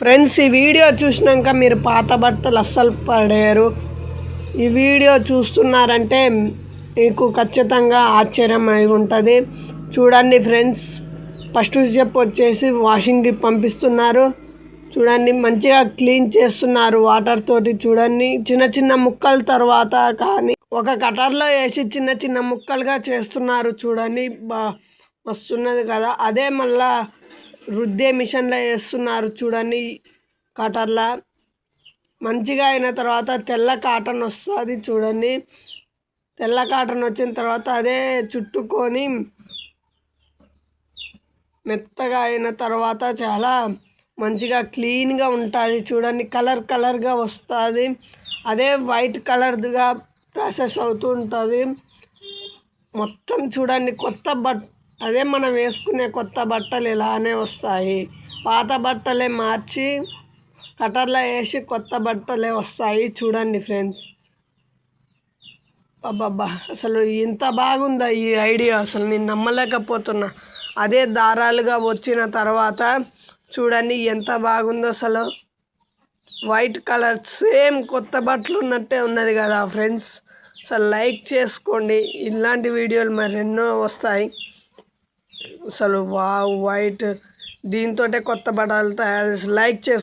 Friends, ఈ video చూసినాక మీరు పాత బట్టలు అస్సలు పడేయరు. ఈ వీడియో చూస్తున్నారంటే మీకు ఖచ్చితంగా ఆశ్చర్యం అయి ఉంటుంది. చూడండి ఫ్రెండ్స్, ఫస్ట్ స్టెప్ వచ్చేసి వాషింగ్కి పంపిస్తున్నారు. చూడండి, మంచిగా క్లీన్ చేస్తున్నారు వాటర్ తోటి. చూడండి, చిన్న చిన్న ముక్కల తర్వాత కానీ ఒక కటర్లో వేసి చిన్న చిన్న ముక్కలుగా చేస్తున్నారు. చూడండి, వస్తున్నది కదా, అదే మళ్ళా రుద్దే మిషన్లో వేస్తున్నారు. చూడండి, కటర్లా మంచిగా అయిన తర్వాత తెల్ల కాటన్ వస్తుంది. చూడండి, తెల్ల కాటన్ వచ్చిన తర్వాత అదే చుట్టుకొని మెత్తగా అయిన తర్వాత చాలా మంచిగా క్లీన్గా ఉంటుంది. చూడండి, కలర్గా వస్తుంది. అదే వైట్ కలర్గా ప్రాసెస్ అవుతూ ఉంటుంది మొత్తం. చూడండి, అదే మనం వేసుకునే కొత్త బట్టలు ఇలానే వస్తాయి. పాత బట్టలే మార్చి కటర్లో వేసి కొత్త బట్టలే వస్తాయి. చూడండి ఫ్రెండ్స్, అబ్బబ్బా, అసలు ఇంత బాగుందా ఈ ఐడియా, అసలు నేను నమ్మలేకపోతున్నా. అదే దారాలుగా వచ్చిన తర్వాత చూడండి ఎంత బాగుందో అసలు. వైట్ కలర్ సేమ్ కొత్త బట్టలు ఉన్నట్టే ఉన్నది కదా ఫ్రెండ్స్. అసలు లైక్ చేసుకోండి, ఇలాంటి వీడియోలు మరెన్నో వస్తాయి. అసలు వావ్, వైట్ దీంతో కొత్త బట్టలు తయారు చేసి లైక్ చేసుకోండి.